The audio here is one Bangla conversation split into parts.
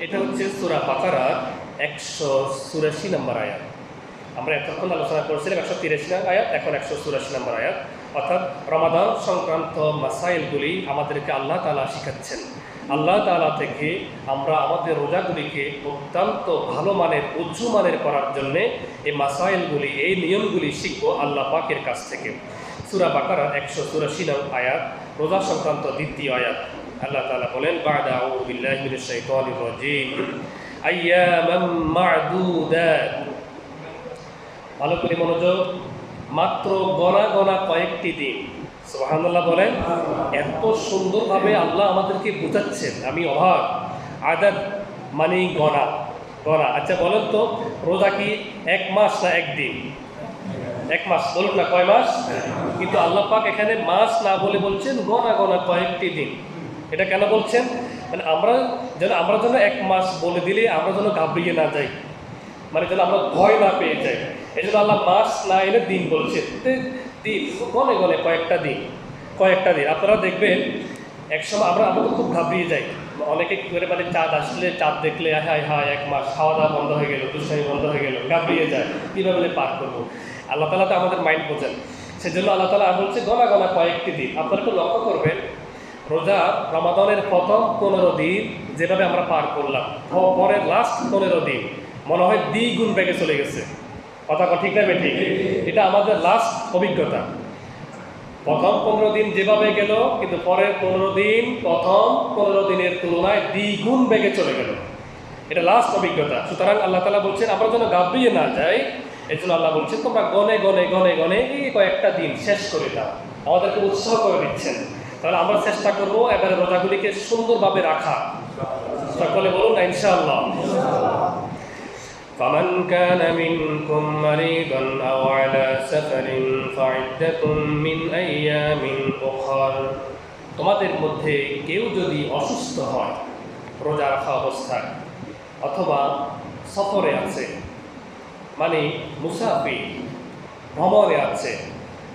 এটা হচ্ছে সূরা বাকারার 184 নম্বর আয়াত। আমরা এতক্ষণ আলোচনা করছিলাম 183 আয়াত, এখন 184 নম্বর আয়াত। অর্থাৎ রমাদান সংক্রান্ত মাসাইলগুলি আমাদেরকে আল্লাহ তাআলা শিখাচ্ছেন। আল্লাহ তাআলা থেকে আমরা আমাদের রোজাগুলিকে অত্যন্ত ভালো মানের, উঁচু মানের করার জন্যে এই মাসাইলগুলি, এই নিয়মগুলি শিখব আল্লাহ পাকের কাছ থেকে। সূরা বাকারার 184 নম্বর আয়াত, রোজা সংক্রান্ত দ্বিতীয় আয়াত। আল্লাহ তাআলা বলেন, বা'দা আউযু বিল্লাহি মিনাশ শাইতানির রাজীম, আইয়ামান মা'দুদাত। ভালো করে মনোযোগ, মাত্র গণা গণা কয়েকটি দিন। সুবহানাল্লাহ বলেন। এত সুন্দরভাবে আল্লাহ আমাদেরকে বোঝাচ্ছেন, আমি অবাক। আদাদ মানে গণা গণা। আচ্ছা বলেন তো, রোজা কি 1 মাস না 1 দিন? 1 মাস বলুন না, কয় মাস? কিন্তু আল্লাহ পাক এখানে মাস না বলে বলছেন গণা গণা কয়েকটি দিন। এটা কেন বলছেন? মানে আমরা যেন 1 মাস বলে দিলে আমরা যেন ঘাবড়িয়ে না যাই, মানে যেন আমরা ভয় না পেয়ে যাই। এই জন্য আল্লাহ মাস না এনে দিন বলছেন। দিন গনে গনে কয়েকটা দিন। আপনারা দেখবেন একসময় আমরা তো খুব ঘাবড়িয়ে যাই। অনেকে কী করে, মানে চাঁদ আসলে, চাঁদ দেখলে হায় হায় 1 মাস, খাওয়া দাওয়া বন্ধ হয়ে গেল, দুষ্টামি বন্ধ হয়ে গেল, ঘাবড়িয়ে যায়, কীভাবে পার করবো। আল্লাহ তাআলা তো আমাদের মাইন্ড বোঝেন, সেজন্য আল্লাহ তাআলা বলছে গনা গনা কয়েকটি দিন। আপনারা একটু লক্ষ্য করবেন, রোজা রমাদানের প্রথম 15 দিন যেভাবে আমরা পার করলাম, পরের লাস্ট 15 দিন মনে হয় দ্বিগুণ বেগে চলে গেছে। কথা ঠিক না বেঠিক? এটা আমাদের লাস্ট অভিজ্ঞতা। প্রথম 15 দিন যেভাবে গেল, কিন্তু পরের 15 দিন প্রথম 15 দিনের তুলনায় দ্বিগুণ বেগে চলে গেল। এটা লাস্ট অভিজ্ঞতা। সুতরাং আল্লাহ তাআলা বলছেন আমরা যেন ঘাবড়িয়ে না যাই, এই জন্য আল্লাহ বলছেন তোমরা গনে গনে গনে গনে এই কয়েকটা দিন শেষ করে দাও। আমাদেরকে উৎসাহ করে দিচ্ছেন। তাহলে আমরা চেষ্টা করবো এবারে রোজাগুলিকে সুন্দরভাবে রাখা। সকলে বলুন না ইনশাআল্লাহ। فمن كان منكم مريضا أو على سفر فعدة من أيام أخر। তোমাদের মধ্যে কেউ যদি অসুস্থ হয় রোজা রাখা অবস্থায়, অথবা সফরে আছে, মানে মুসাফির, ভ্রমণে আছে,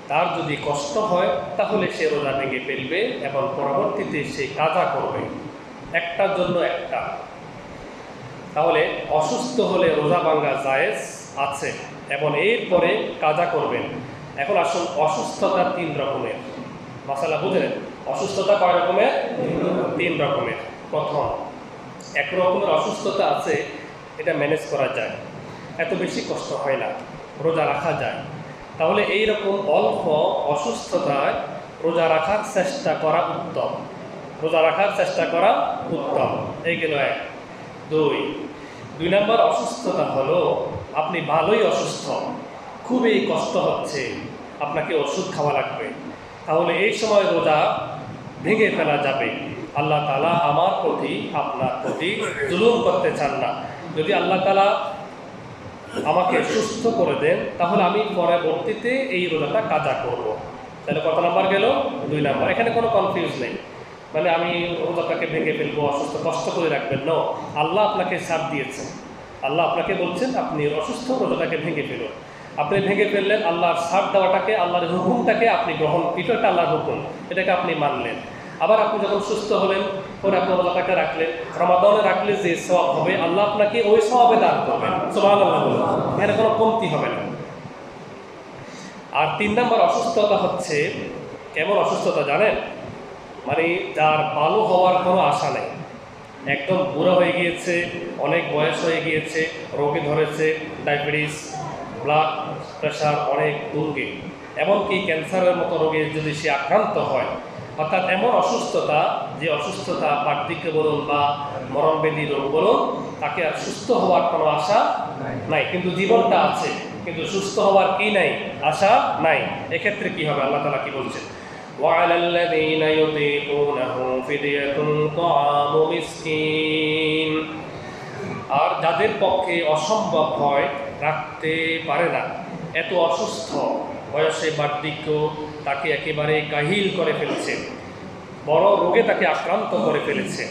তার যদি কষ্ট হয় তাহলে সে রোজা ভেঙে ফেলবে এবং পরবর্তীতে সে কাজা করবে, একটার জন্য একটা। তাহলে অসুস্থ হলে রোজা ভাঙা জায়েজ আছে এবং এরপরে কাজা করবেন। এখন আসুন, অসুস্থতা 3 রকমের। মাসালা বুঝলেন? অসুস্থতা কয় রকমের? 3 রকমের। প্রথম, 1 রকমের অসুস্থতা আছে, এটা ম্যানেজ করা যায়, এত বেশি কষ্ট হয় না, রোজা রাখা যায়। তাহলে এই রকম অল্প অসুস্থতায় রোজা রাখার চেষ্টা করা উত্তম। এই গেল 1। 2 নম্বর অসুস্থতা হলো আপনি ভালোই অসুস্থ, খুবই কষ্ট হচ্ছে, আপনাকে ওষুধ খাওয়া লাগবে। তাহলে এই সময় রোজা ভেঙে ফেলা যাবে। আল্লাহ তাআলা আমার প্রতি, আপনার প্রতি জুলুম করতে চান না। যদি আল্লাহ তাআলা আমাকে সুস্থ করে দেন তাহলে আমি পরবর্তীতে এই রোজাটা কাজা করব। তাহলে কত নাম্বার গেল? 2 নাম্বার। এখানে কোনো কনফিউজ নেই, মানে আমি রোজাটাকে ভেঙে ফেলবো, অসুস্থ, কষ্ট করে রাখবেন। না, আল্লাহ আপনাকে ছাড় দিয়েছেন। আল্লাহ আপনাকে বলছেন আপনি অসুস্থ, রোজাটাকে ভেঙে ফেলুন। আপনি ভেঙে ফেললেন, আল্লাহর ছাড় দেওয়াটাকে, আল্লাহর হুকুমটাকে আপনি গ্রহণ, এটা আল্লাহর হুকুম, এটাকে আপনি মানলেন। আবার আপনি যখন সুস্থ হলেন, পরে আপনি রোজাটাকে রাখলেন, রমাদানে রাখলে যে সওয়াব হবে আল্লাহ আপনাকে ওই সওয়াবে দান করবেন। সুবহানাল্লাহ, এর কোনো কমতি হবে না। আর 3 নম্বর অসুস্থতা হচ্ছে, কেমন অসুস্থতা জানেন? মানে যার ভালো হওয়ার কোনো আশা নেই, একদম বুড়া হয়ে গিয়েছে, অনেক বয়স হয়ে গিয়েছে, রোগে ধরেছে, ডায়াবেটিস, ব্লাড প্রেশার অনেক তুঙ্গে, এমনকি ক্যান্সারের মতো রোগে যদি সে আক্রান্ত হয়, অর্থাৎ এমন অসুস্থতা, যে অসুস্থতা বার্ধক্য বলুন বা মরণব্যাধি রোগ বলুন, তাকে আর সুস্থ হওয়ার কোনো আশা নাই, কিন্তু জীবনটা আছে, কিন্তু সুস্থ হওয়ার কি নাই? আশা নাই। এক্ষেত্রে কি হবে? আল্লাহ তাআলা কি বলছেন? وعلى الذين يطيقونه فدية طعام مسكين। আর যাদের পক্ষে অসম্ভব হয়, রাখতে পারে না, এত অসুস্থ, বয়সে বার্ধক্য তাকে একেবারে কাহিল করে ফেলেছে, বড় রোগে তাকে আক্রান্ত করে ফেলেছে,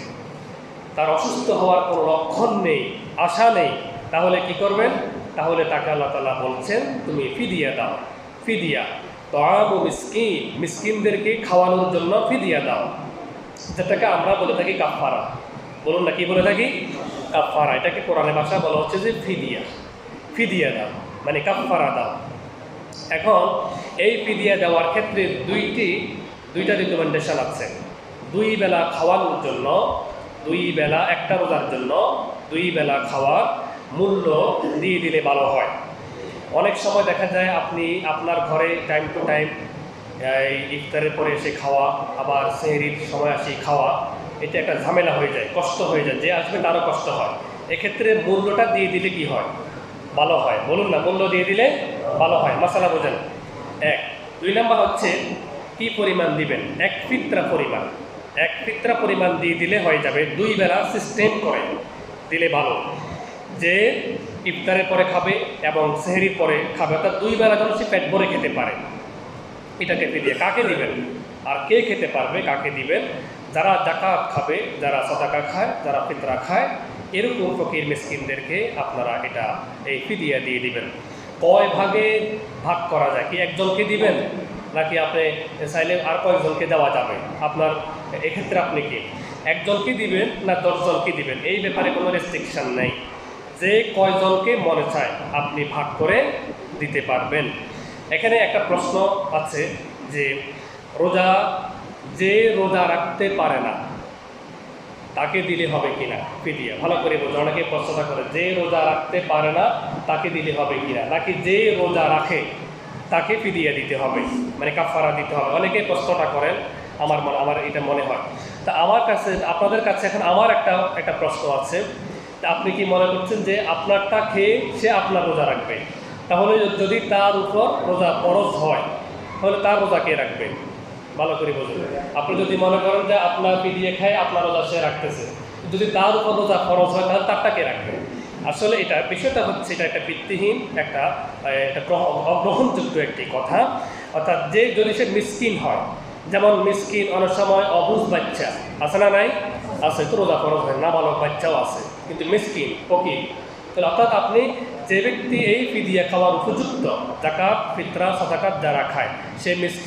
তার অসুস্থ হওয়ার কোনো লক্ষণ নেই, আশা নেই, তাহলে কি করবেন? তাহলে তাকে আল্লাহ তাআলা বলছেন তুমি ফিদিয়া দাও। ফিদিয়া তাআমু মিসকিন, মিসকিনদেরকে খাওয়ানোর জন্য ফিদিয়া দাও, যেটাকে আমরা বলে থাকি কাফারা। বলুন না কি বলে থাকি? কাফারা। এটাকে কোরআনের ভাষা বলা হচ্ছে যে ফিদিয়া। ফিদিয়া দাও মানে কাফারা দাও। এখন এই ফিদিয়া দেওয়ার ক্ষেত্রে দুইটা রিকমেন্ডেশন আছে। 2 বেলা খাওয়ানোর জন্য, 2 বেলা একটা রোজার জন্য 2 বেলা খাওয়ার মূল্য দিয়ে দিলে ভালো হয়। অনেক সময় দেখা যায় আপনি আপনার ঘরে টাইম টু টাইম এই ইফতারের পরে এসে খাওয়া, আবার সেহরির সময় আসি খাওয়া, এটা একটা ঝামেলা হয়ে যায়, কষ্ট হয়ে যায়, যে আসবে তারও কষ্ট হয়। এক্ষেত্রে মূল্যটা দিয়ে দিলে কি হয়? ভালো হয়। বলুন না, মূল্য দিয়ে দিলে ভালো হয়। মাসালা বোঝেন। 1। 2 নাম্বার হচ্ছে কি পরিমাণ দিবেন? 1 ফিতরা পরিমাণ। 1 ফিতরা পরিমাণ দিয়ে দিলে হয়ে যাবে। 2 বেলা সিস্টেম করে দিলে ভালো, যে ইফতারের পরে খাবে এবং সেহরির পরে খাবে, অর্থাৎ 2 বেলা যেন সে পেট ভরে খেতে পারে। এটাকে ফিদিয়া কাকে দিবেন আর কে খেতে পারবে, কাকে দিবেন? যারা যাকাত খাবে, যারা সাদাকা খায়, যারা ফিতরা খায়, এরকম ফকির মিসকিনদেরকে আপনারা এটা এই ফিদিয়া দিয়ে দিবেন। কয় ভাগে ভাগ করা যায়? কি একজনকে দিবেন নাকি আপনি চাইলে আর কয়েকজনকে দেওয়া যাবে? আপনার এক্ষেত্রে আপনি কি একজনকে দিবেন না 10 জনকে দিবেন? এই ব্যাপারে কোনো রেস্ট্রিকশন নেই, যে কয়জনকে মনে চায় আপনি ভাগ করে দিতে পারবেন। এখানে একটা প্রশ্ন আছে যে যে রোজা রাখতে পারে না তাকে দিলে হবে কিনা ফিদিয়া? ভালো করে বোঝা। অনেকে প্রশ্নটা করে যে রোজা রাখতে পারে না তাকে দিলে হবে কিনা, নাকি যে রোজা রাখে তাকে ফিদিয়া দিতে হবে, মানে কাফারা দিতে হবে। অনেকে প্রশ্নটা করেন, আমার এটা মনে হয়। তা আমার কাছে, আপনাদের কাছে এখন আমার একটা প্রশ্ন আছে। তা আপনি কি মনে করছেন যে আপনারটা খেয়ে সে আপনার রোজা রাখবে? তাহলে যদি তার উপর রোজা ফরজ হয় তাহলে তার রোজা কে রাখবে? ভালো করে বুঝুন। আপনি যদি মনে করেন যে আপনার ফিদিয়া খায় আপনার রোজা সে রাখতেছে, যদি তার উপর রোজা ফরজ হয় তাহলে তারটা কে রাখবে? আসলে এটা বিষয়টা হচ্ছে, এটা একটা ভিত্তিহীন, একটা অগ্রহণযোগ্য একটি কথা। অর্থাৎ যে যদি সে মিসকিন হয়, যেমন মিসকিন অনেক সময় অবুঝ বাচ্চা আছে না নাই? আছে, তো রোজা ফরজ হয়, নাবালক বাচ্চাও আছে, কিন্তু মিসকিন ফকির। তাহলে অর্থাৎ আপনি যে ব্যক্তি এই ফিদিয়া খাওয়ার উপযুক্ত, যাকাত ফিতরা সাদাকাত যারা খায়,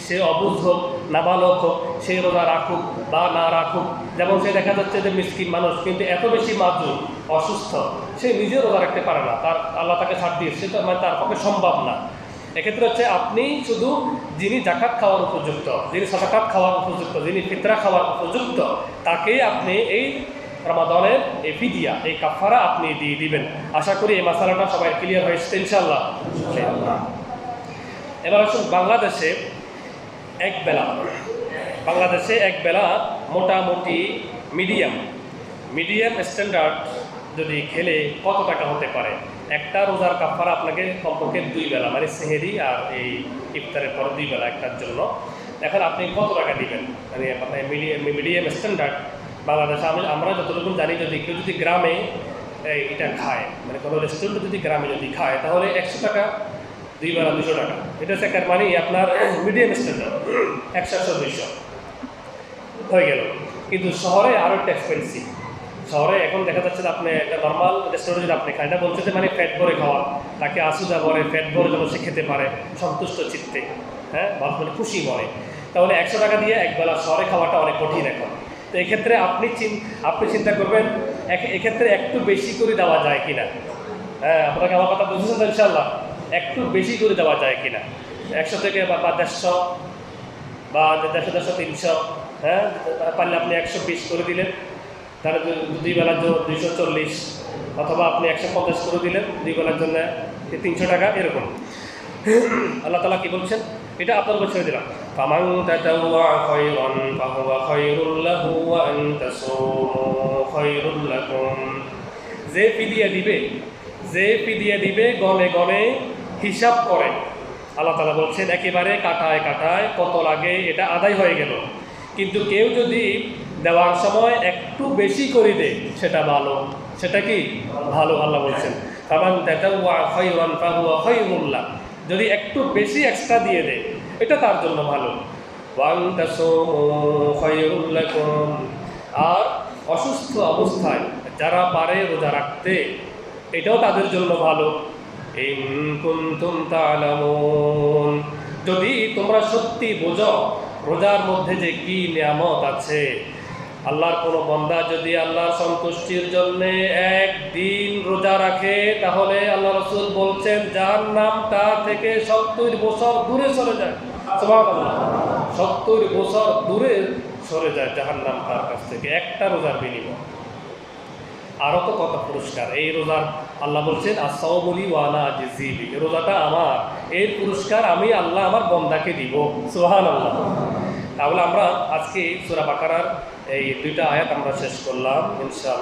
সে অবুঝ হোক, নাবালক হোক, সে রোজা রাখুক বা না রাখুক। যেমন সে দেখা যাচ্ছে যে মিসকিন মানুষ, কিন্তু এত বেশি মাজুর, অসুস্থ, সে নিজে রোজা রাখতে পারে না, তার আল্লাহ তাকে ছাড় দিয়েছে, সেটা মানে তার পক্ষে সম্ভব না। এক্ষেত্রে হচ্ছে আপনি শুধু যিনি জাকাত খাওয়ার উপযুক্ত, যিনি সাদাকাত খাওয়ার উপযুক্ত, যিনি ফিতরা খাওয়ার উপযুক্ত, তাকেই আপনি এই রমাদানের এই ফিদিয়া, এই কাফারা আপনি দিয়ে দিবেন। আশা করি এই মাসালাটা সবাই ক্লিয়ার হয়েছে ইনশাআল্লাহ। এবার আসুন বাংলাদেশে এক বেলা মোটামুটি মিডিয়াম স্ট্যান্ডার্ড যদি খেলে কত টাকা হতে পারে? একটা রোজার কাফারা আপনাকে কমপক্ষে 2 বেলা, মানে সেহেরি আর এই ইফতারের পর 2 বেলা একটার জন্য। এখন আপনি কত টাকা দিবেন? মানে আপনার মিডিয়াম স্ট্যান্ডার্ড বাংলাদেশে আমরা যতটুকু জানি, যদি কেউ যদি গ্রামে এটা খায়, মানে কোনো রেস্টুরেন্টে যদি গ্রামে যদি খায়, তাহলে 100 টাকা, 2 বেলা 200 টাকা। এটা হচ্ছে একটা মানে আপনার মিডিয়াম স্ট্যান্ডার্ড, 100 200 হয়ে গেল। কিন্তু শহরে আরও একটা এক্সপেন্সিভ। শহরে এখন দেখা যাচ্ছে যে আপনি একটা নর্মাল রেস্টুরেন্টে যদি আপনি খান, এটা বলছে যে মানে পেট ভরে খাওয়া, তাকে আসুদা বলে, পেট ভরে যেন সে খেতে পারে সন্তুষ্ট চিত্তে, হ্যাঁ, মানে খুশি মনে। তাহলে 100 টাকা দিয়ে একবেলা শহরে খাওয়াটা অনেক কঠিন এখন। তো এক্ষেত্রে আপনি চিন্তা করবেন এক্ষেত্রে একটু বেশি করে দেওয়া যায় কিনা। হ্যাঁ, আপনাকে আমার কথা বুঝেছেন তো ইনশাআল্লাহ? একটু বেশি করে দেওয়া যায় কিনা, 100 থেকে বা 150 বা 150 300, হ্যাঁ, পারলে আপনি 120 করে দিলেন, তাহলে 2 বেলার জন্য 240, অথবা আপনি 150 করে দিলেন 2 বেলার জন্য 300 টাকা, এরকম। আল্লাহ তাআলা কি বলছেন? এটা আপনার উপর ছেড়ে দিলাম। ফামান তাতাওয়া খায়রান ফাহুয়া খায়রুল লাহু ওয়া আন তাসুমু খায়রুল লাকুম। যে ফিদিয়া দিবে গনে গনে হিসাব করে, আল্লাহ তাআলা বলছেন একেবারে কাটায় কত লাগে এটা আদায় হয়ে গেল। কিন্তু কেউ যদি দেওয়ার সময় একটু বেশি করে দেয় সেটা ভালো। সেটা কি ভালো? আল্লাহ বলছেন ফামান তাতাওয়া খায়রান ফাহুয়া খায়রুল লাহু, যদি একটু বেশি এক্সট্রা দিয়ে দেয় এটা তার জন্য ভালো। ওয়া আন তাসুমু খায়রুল লাকুম, আর অসুস্থ অবস্থায় যারা পারে রোজা রাখতে এটাও তাদের জন্য ভালো। ইন কুনতুম তা'লামুন, যদি তোমরা সত্যি বোঝো রোজার মধ্যে যে কি নিয়ামত আছে, আল্লাহর কোনো বান্দা যদি আল্লাহর সন্তুষ্টির জন্য একদিন রোজা রাখে, তাহলে আল্লাহ রাসূল বলছেন জাহান্নাম তার থেকে 70 বছর দূরে সরে যায়। সুবহানাল্লাহ, 70 বছর দূরে সরে যায় জাহান্নাম তার কাছ থেকে একটা রোজার বিনিময়ে। আরও তো কত পুরস্কার এই রোজার। আল্লাহ বলছেন আস-সাওমুলি ওয়া আনা আজজি বিহি, রোজাটা আমার, এর পুরস্কার আমি আল্লাহ আমার বান্দাকে দিব। সুবহানাল্লাহ। তাহলে আমরা আজকে সূরা বাকারার এই 2টা আয়াত আমরা শেষ করলাম ইনশাআল্লাহ।